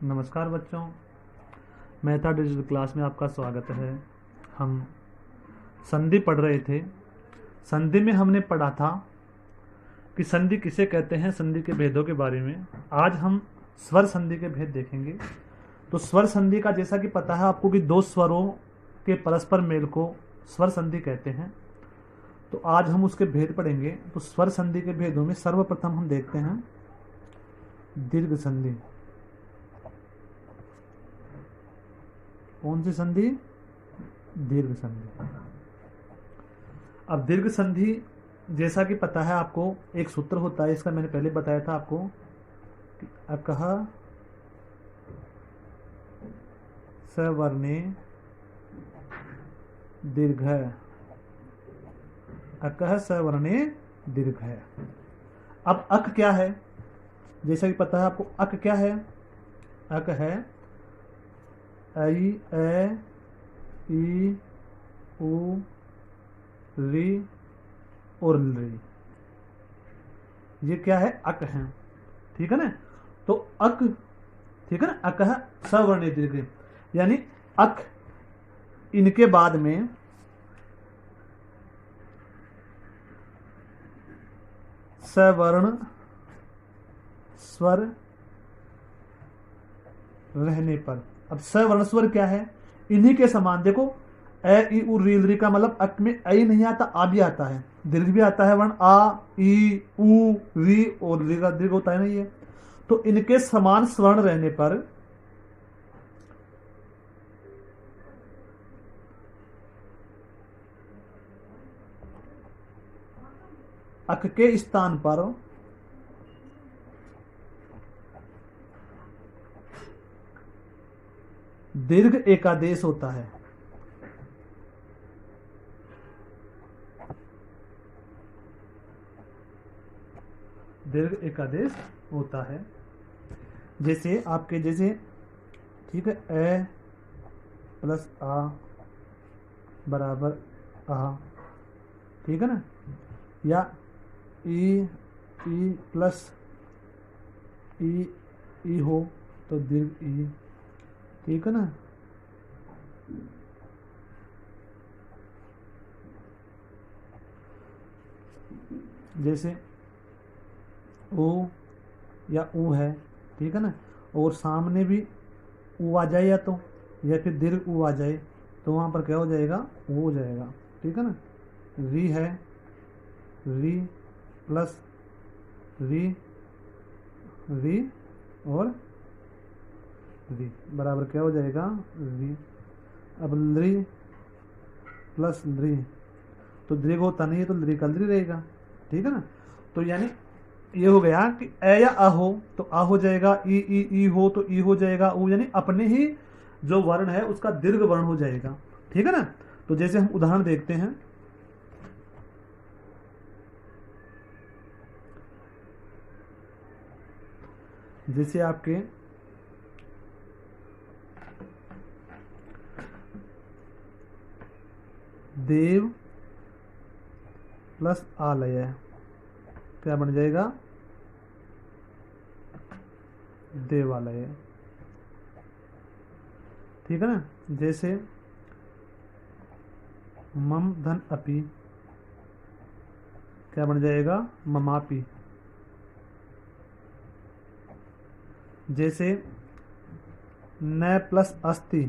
नमस्कार बच्चों, Mehta digital class में आपका स्वागत है। हम संधि पढ़ रहे थे। संधि में हमने पढ़ा था कि संधि किसे कहते हैं, संधि के भेदों के बारे में। आज हम स्वर संधि के भेद देखेंगे। तो स्वर संधि का जैसा कि पता है आपको कि दो स्वरों के परस्पर मेल को स्वर संधि कहते हैं। तो आज हम उसके भेद पढ़ेंगे। तो स्वर संधि के भेदों में सर्वप्रथम हम देखते हैं दीर्घ संधि। कौन सी संधि? दीर्घ संधि। अब दीर्घ संधि जैसा कि पता है आपको, एक सूत्र होता है, इसका मैंने पहले बताया था आपको कि अकह सवर्णे दीर्घ, अकह सवर्णे दीर्घ है। अब अक क्या है? जैसा कि पता है आपको, अक क्या है? अक है ऐ ए ई उ री और री। ये क्या है? अक है। ठीक है ना? तो अक, ठीक है ना, अक है सवर्ण दीर्घ, यानी अक इनके बाद में सवर्ण स्वर रहने पर। अब सवर्ण स्वर क्या है? इन्हीं के समान देखो, ए ई उ री री का मतलब अक में ऐ नहीं आता, आ भी आता है, दीर्घ भी आता है, वर्ण आ ई उ री और री का दीर्घ होता है ना ये। तो इनके समान स्वर्ण रहने पर अक के स्थान पर दीर्घ एकादेश होता है। दीर्घ एकादेश होता है। जैसे आपके, जैसे ठीक है, ए प्लस आ बराबर आ, ठीक है ना, या ई प्लस ई हो तो दीर्घ ई, ठीक है ना। जैसे ओ या ऊ है, ठीक है ना, और सामने भी ऊ आ जाए या फिर दीर्घ ऊ आ जाए, तो वहां पर क्या हो जाएगा? वो हो जाएगा, ठीक है ना। री है, री प्लस री री और री बराबर क्या हो जाएगा? री। अब ली प्लस ली, तो दीर्घ होता नहीं है तो ली का ली रहेगा, ठीक है ना। तो यानी ये हो गया कि ए या अ हो तो आ हो जाएगा, ई हो तो ई हो जाएगा, ऊ, यानी अपने ही जो वर्ण है उसका दीर्घ वर्ण हो जाएगा, ठीक है ना। तो जैसे हम उदाहरण देखते हैं, जैसे आपके देव प्लस आलय, क्या बन जाएगा? देवालय, ठीक है ना। जैसे मम धन अपी, क्या बन जाएगा? ममापी। जैसे न प्लस अस्ति,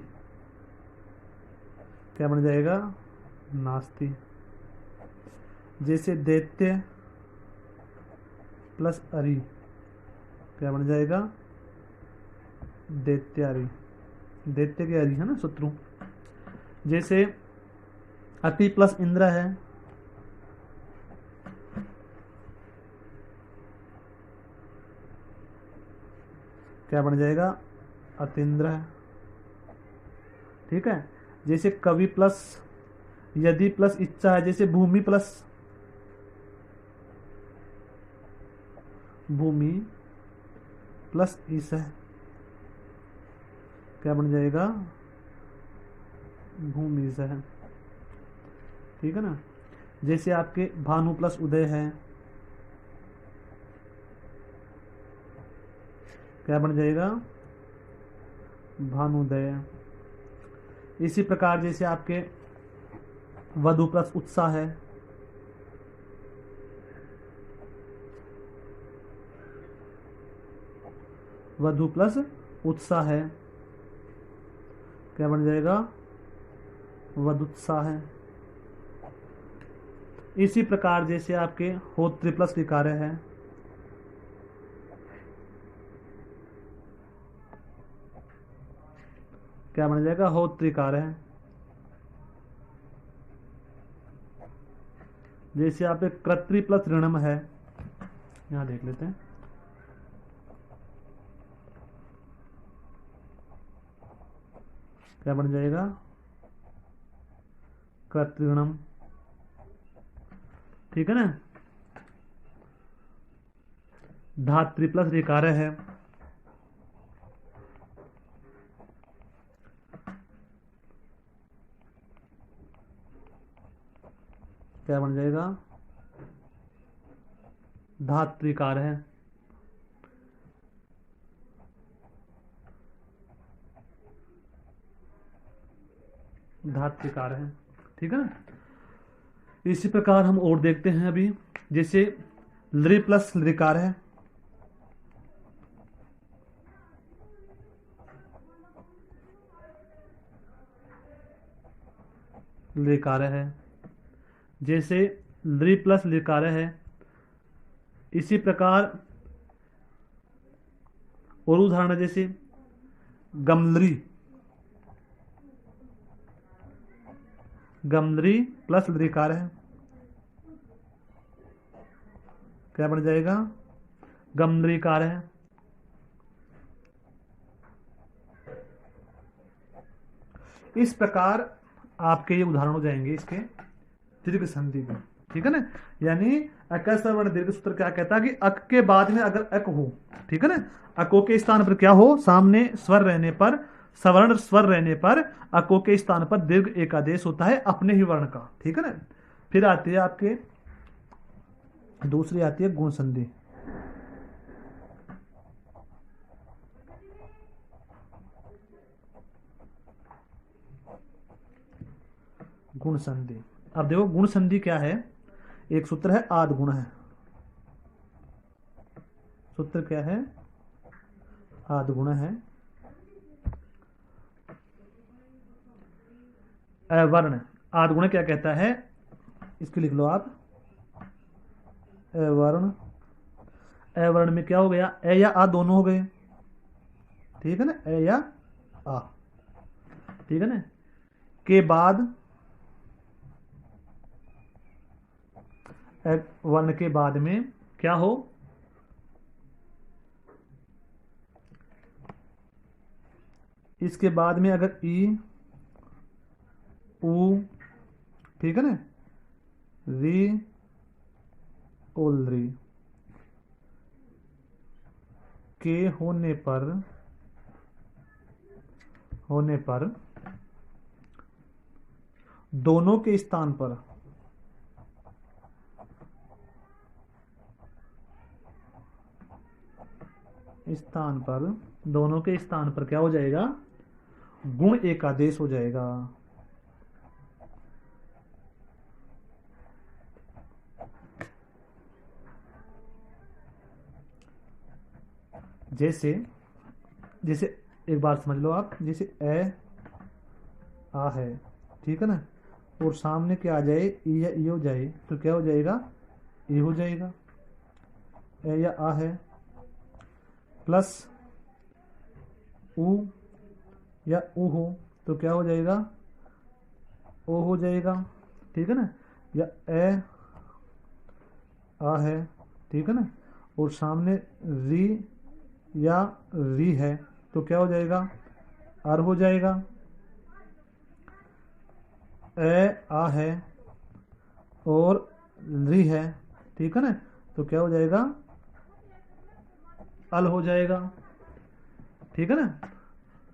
क्या बन जाएगा? नास्ति। जैसे दैत्य प्लस अरि, क्या बन जाएगा? दैत्यारी। दैत्य के अरि है ना, शत्रु। जैसे अति प्लस इंद्र है, क्या बन जाएगा? अतीन्द्र, ठीक है। जैसे कवि प्लस यदि प्लस इच्छा है, जैसे भूमि प्लस भूमि प्लस ईश है, क्या बन जाएगा? भूमि से है, ठीक है ना। जैसे आपके भानु प्लस उदय है, क्या बन जाएगा? भानुदय। इसी प्रकार जैसे आपके वधु प्लस उत्साह है, वधु प्लस उत्साह है, क्या बन जाएगा? वधुत्साह है। इसी प्रकार जैसे आपके होत्री प्लस ऋकार है, क्या बन जाएगा? होत्रिकार है। जैसे आप एक कृत्रि प्लस ऋणम है, यहां देख लेते हैं, क्या बन जाएगा? कृत्रिणम, ठीक है ना। धात्री प्लस ऋकार है, क्या बन जाएगा? धात्रिकार है। धात्रिकार है, ठीक है ना। इसी प्रकार हम और देखते हैं अभी, जैसे लृ प्लस लृकार है, लृकार है। जैसे लृ प्लस लृकार है, इसी प्रकार और उदाहरण है जैसे गमलरी, गमलरी प्लस लृकार है, क्या बन जाएगा? गमलरीकार है। इस प्रकार आपके ये उदाहरण हो जाएंगे इसके दीर्घ संधि में, ठीक है ना। यानी अकस्वर्ण दीर्घ सूत्र क्या कहता है कि अक के बाद में अगर अक हो, ठीक है ना, अको के स्थान पर क्या हो? सामने स्वर रहने पर, सवर्ण स्वर रहने पर अको के स्थान पर दीर्घ एकादेश होता है अपने ही वर्ण का, ठीक है ना। फिर आती है आपके दूसरी आती है गुण संधि। गुण संधि, अब देखो गुण संधि क्या है। एक सूत्र है आद गुण है, सूत्र क्या है? आद गुण है। अवर्ण, आद गुण क्या कहता है? इसको लिख लो आप, अवर्ण। अवर्ण में क्या हो गया? ए या आ दोनों हो गए, ठीक है ना, ए या आ, ठीक है ना। के बाद वर्ण के बाद में क्या हो? इसके बाद में अगर ई उ, ठीक है ना, री ओल री के होने पर दोनों के स्थान पर दोनों के स्थान पर क्या हो जाएगा? गुण एकादेश हो जाएगा। जैसे जैसे एक बार समझ लो आप, जैसे ए आ है, ठीक है ना, और सामने क्या आ जाए? ई या ई हो जाए तो क्या हो जाएगा? ई हो जाएगा। ए या आ है प्लस उ या उ हो तो क्या हो जाएगा? ओ हो जाएगा, ठीक है ना। या ए आ है, ठीक है ना, और सामने री या री है तो क्या हो जाएगा? आर हो जाएगा। ए आ है और री है, ठीक है ना, तो क्या हो जाएगा? अल हो जाएगा, ठीक है ना।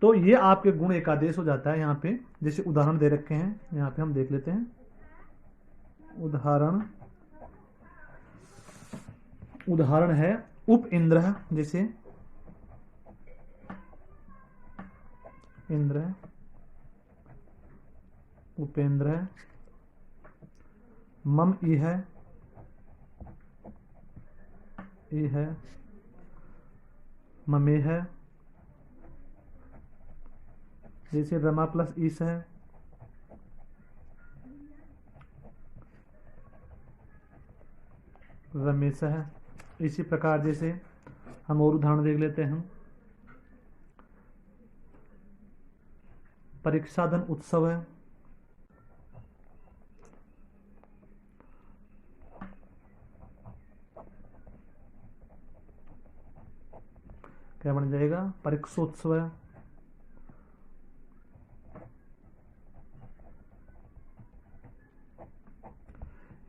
तो ये आपके गुण एकादेश हो जाता है। यहाँ पे जैसे उदाहरण दे रखे हैं, यहाँ पे हम देख लेते हैं उदाहरण है उप इंद्र, जैसे इंद्र, उपेंद्र, मम ई है, ई है, ममे है, जैसे रमा प्लस ईस है, रमेश है। इसी प्रकार जैसे हम और उदाहरण देख लेते हैं। परीक्षा धन उत्सव है, क्या बन जाएगा? परीक्षोत्सव है।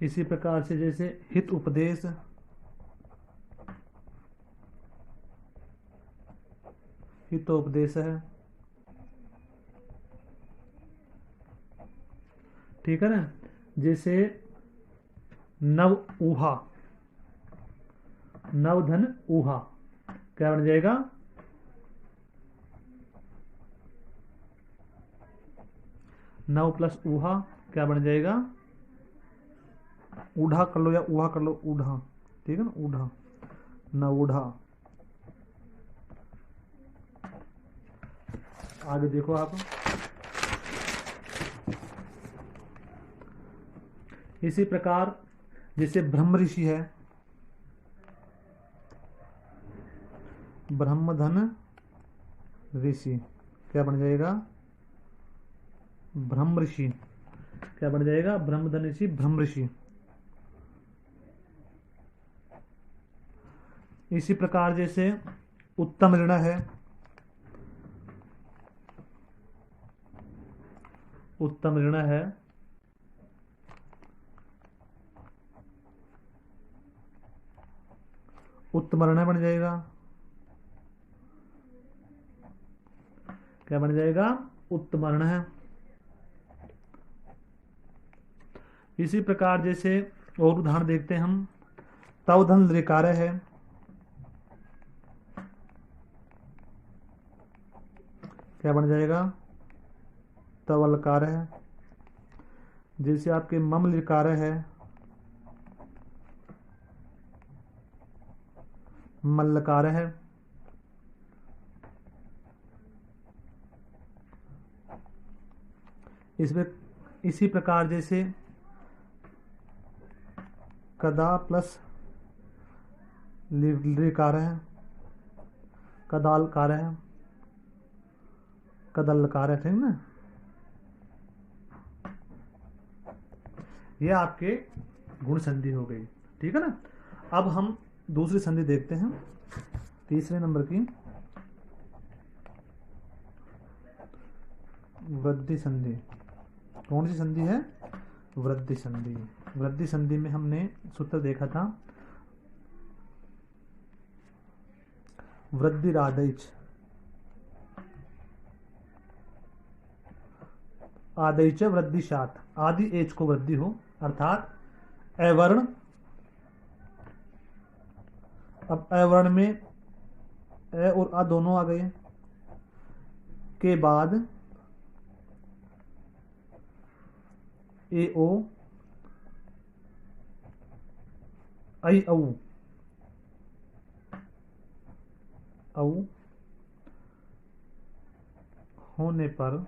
इसी प्रकार से जैसे हित उपदेश, हितोपदेश है, ठीक है ना। जैसे नव ऊहा, नवधन ऊहा, क्या बन जाएगा? नव प्लस ऊहा क्या बन जाएगा? ऊढ़ा कर लो या ऊहा कर लो, ऊढ़ा, ठीक है ना, ऊढ़ा, नवूढ़ा। आगे देखो आप, इसी प्रकार जैसे ब्रह्म ऋषि है, ब्रह्मधन ऋषि, क्या बन जाएगा? ब्रह्म ऋषि, क्या बन जाएगा? ब्रह्मधन ऋषि, ब्रह्म ऋषि। इसी प्रकार जैसे उत्तम ऋण है, उत्तम ऋण है, उत्तमर्ण बन जाएगा, क्या बन जाएगा? उत्तमर्ण है। इसी प्रकार जैसे और उदाहरण देखते हैं हम। तवधन ऋकार है, क्या बन जाएगा? तवलकार है। जैसे आपके मम लिकार है, मल्लकार है। इसमें इसी प्रकार जैसे कदा प्लस लिकार है, कदालकार है, कदलकार है, ठीक ना। ये आपके गुण संधि हो गई, ठीक है ना। अब हम दूसरी संधि देखते हैं, तीसरे नंबर की वृद्धि संधि। कौन सी संधि है? वृद्धि संधि। वृद्धि संधि में हमने सूत्र देखा था, वृद्धि आदैच, आदैच वृद्धि शात, आदि एच को वृद्धि हो, अर्थात अवर्ण। अब अवर्ण में ए और आ दोनों आ गए के बाद ए ओ आई औ औ होने पर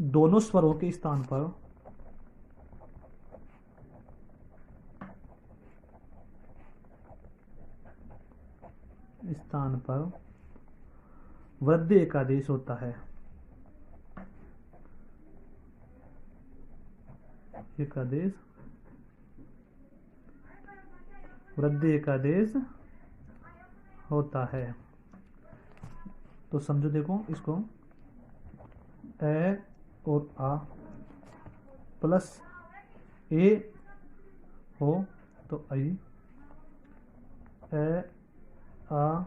दोनों स्वरों के स्थान पर वृद्धि एकादेश होता है। एकादेश, वृद्धि एकादेश होता है। तो समझो, देखो इसको, ए और आ प्लस ए हो तो आई, ए आ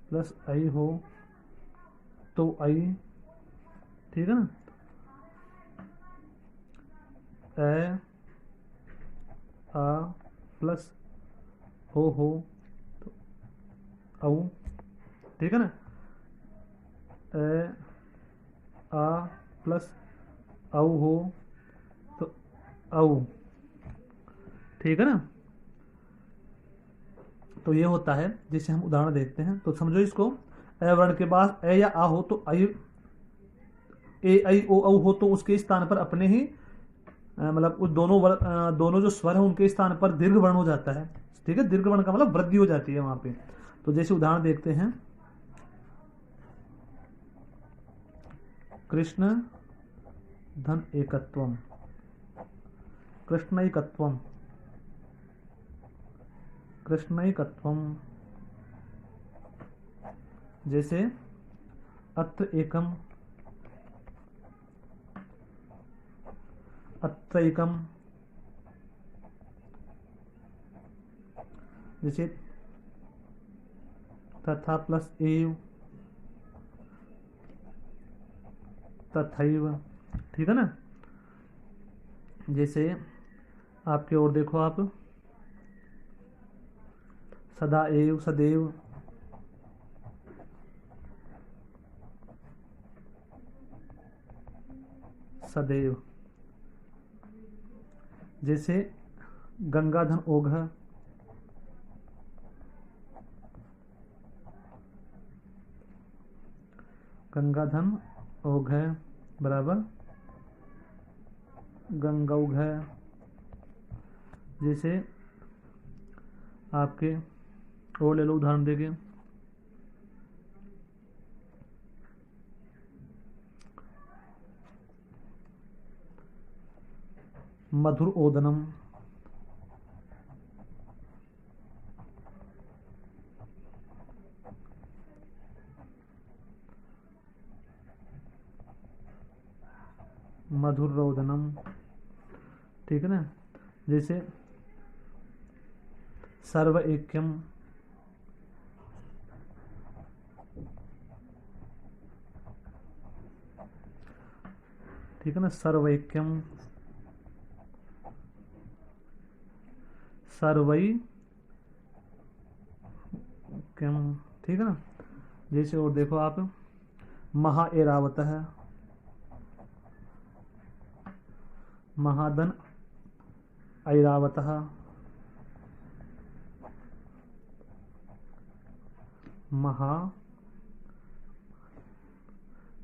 प्लस आई हो तो आई, ठीक है ना। ए आ प्लस हो तो औ, ठीक है ना, ए आ प्लस औ हो तो औ, ठीक है ना। तो ये होता है, जिसे हम उदाहरण देखते हैं। तो समझो इसको, ए वर्ण के बाद ए या आ हो तो आई, ए आई ओ औ हो तो उसके स्थान पर अपने ही मतलब उस दोनों जो स्वर है उनके स्थान पर दीर्घ वर्ण हो जाता है, ठीक है। दीर्घ वर्ण का मतलब वृद्धि हो जाती है वहां पे। तो जैसे उदाहरण देखते हैं, कृष्ण धन एकत्वम, कृष्णैकत्वम, कृष्णैकत्वम। जैसे अत्र एकम, अत्रैकम, जैसे तथा प्लस एव, तथैव, ठीक है ना। जैसे आपकी ओर देखो आप, सदा एव, सदैव, सदैव। जैसे गंगाधन ओघ, गंगाधन ओघ बराबर गंगौघ। जैसे आपके और ले लो उदाहरण देंगे, मधुर ओदनम, मधुर रोदनम, ठीक है ना। जैसे सर्व ऐक्यम, ठीक है ना, सर्वैक्यम, सर्वैक्यम, ठीक है ना। जैसे और देखो आप, महा एरावत है, महादन ऐरावत, महा,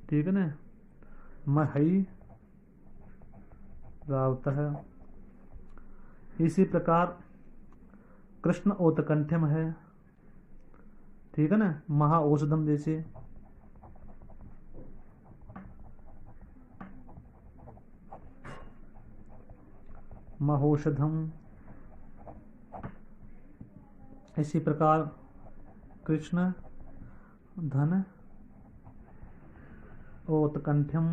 ठीक है ना, महई रावत है। इसी प्रकार कृष्ण ओतकंठ्यम है, ठीक है ना, महा औषधम, जैसे महौषधम। इसी प्रकार कृष्ण धन ओतकंठ्यम,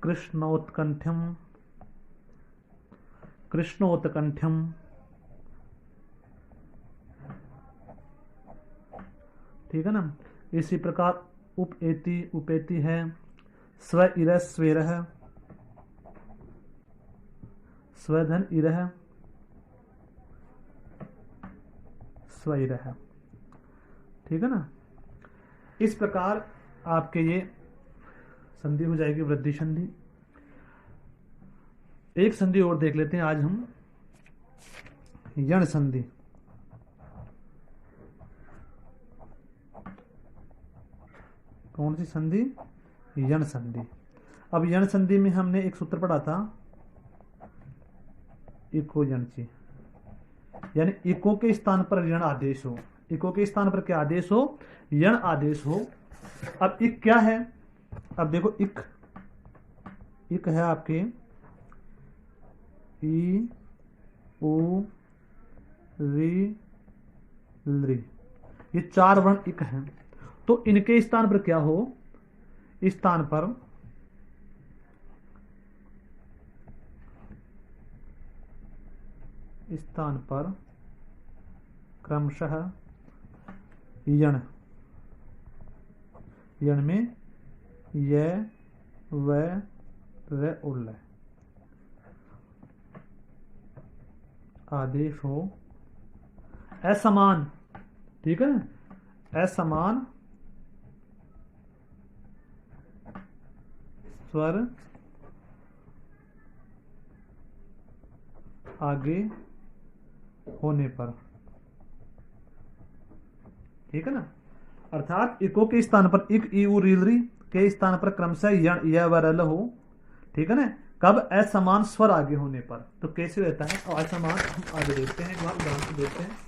कृष्णोत्कंठ्यम, कृष्णोत्कंठ्यम, ठीक है ना। इसी प्रकार उपेति, उपेति है, स्व इरह स्वेरह, स्वधन इरह स्वैरह, ठीक है ना। इस प्रकार आपके ये संधि हो जाएगी, वृद्धि संधि। एक संधि और देख लेते हैं आज हम, यण संधि। कौन सी संधि? यण संधि। अब यण संधि में हमने एक सूत्र पढ़ा था, इको यणची, यानी इको के स्थान पर यण आदेश हो। इको के स्थान पर क्या आदेश हो? यण आदेश हो। अब इक क्या है? अब देखो इक, इक है आपके ई ओ री लृ, ये चार वर्ण इक हैं। तो इनके स्थान पर क्या हो? इस स्थान पर क्रमशः यण, यण में य व र उल, आदेश हो असमान, ठीक है ना, असमान स्वर आगे होने पर, ठीक है ना, अर्थात इको के स्थान पर इक ई उ रील री के स्थान पर क्रमशः यण य व रल हो, ठीक है ना, कब असमान स्वर आगे होने पर। तो कैसे रहता है, और असमान हम आगे देखते हैं, एक बार उदाहरण देखते हैं।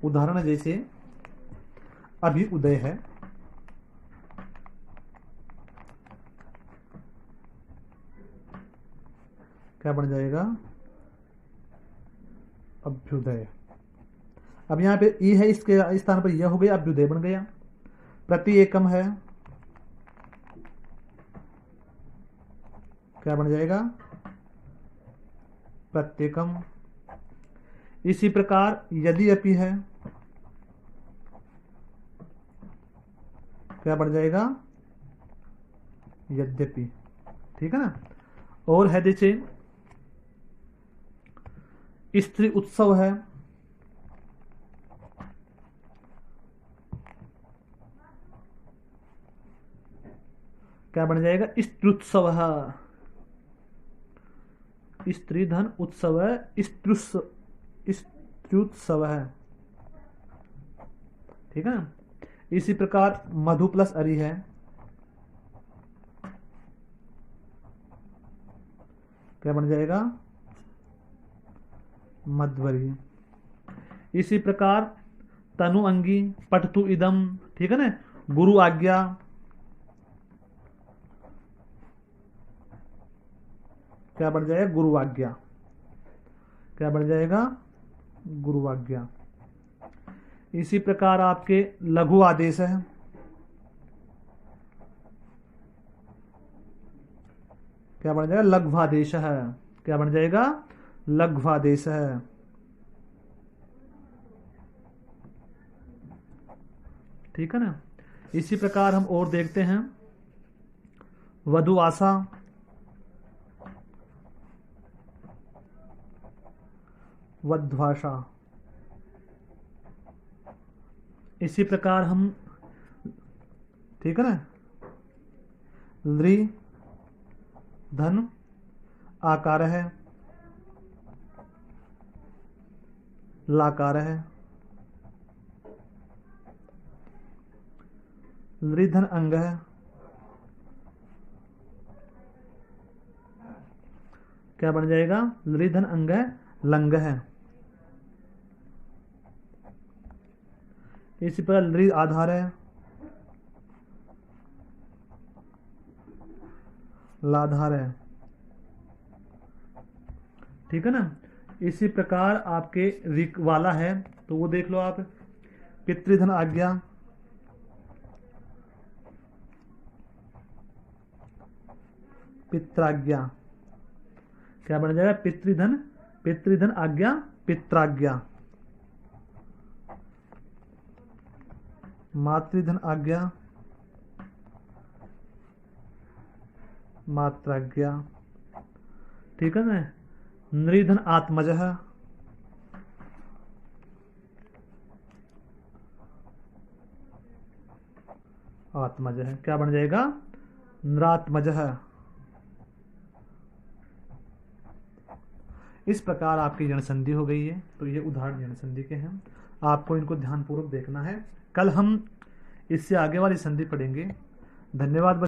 उदाहरण जैसे अभी उदय है, क्या बन जाएगा, अभ्युदय। अब यहां पे ई है, इसके स्थान पर यह हो गया, अभ्युदय बन गया। प्रति एकम है, क्या बन जाएगा, प्रत्येकम। इसी प्रकार यदि अपि है, क्या बन जाएगा, यद्यपि, ठीक है ना। और है जैसे स्त्री उत्सव है, क्या बन जाएगा, स्त्रुत्सव, स्त्री धन उत्सव है, स्त्रुत्सव है, ठीक है ना। इसी प्रकार मधु प्लस अरि है, क्या बन जाएगा, मध्वरी। इसी प्रकार तनु अंगी पठतु इदम, ठीक है ना, गुरु आज्ञा, क्या बन जाएगा, गुरु आज्ञा, क्या बन जाएगा, गुरु आज्ञा। इसी प्रकार आपके लघु आदेश है, क्या बन जाएगा, लघ्वादेश है, क्या बन जाएगा, लघ्वादेश है, ठीक है ना। इसी प्रकार हम और देखते हैं, वधु आशा, वध्वाशा। इसी प्रकार हम, ठीक है ना, लृ धन आकार है, लाकार है, लृ धन अंग है, क्या बन जाएगा, लृ धन अंग है, लंग है। इसी प्रकार लृ आधार है, लाधार है, ठीक है ना। इसी प्रकार आपके रिक वाला है, तो वो देख लो आप, पितृधन आज्ञा, पित्राज्ञा, क्या बन जाएगा, पितृधन आज्ञा, पित्राज्ञा। मातृधन आज्ञा, मात्राज्ञा, ठीक है ना। नृधन आत्मज, आत्मज है, क्या बन जाएगा, नरात्मज है। इस प्रकार आपकी जनसंधि हो गई है। तो ये उदाहरण जनसंधि के हैं, आपको इनको ध्यानपूर्वक देखना है। कल हम इससे आगे वाली संधि पढ़ेंगे। धन्यवाद।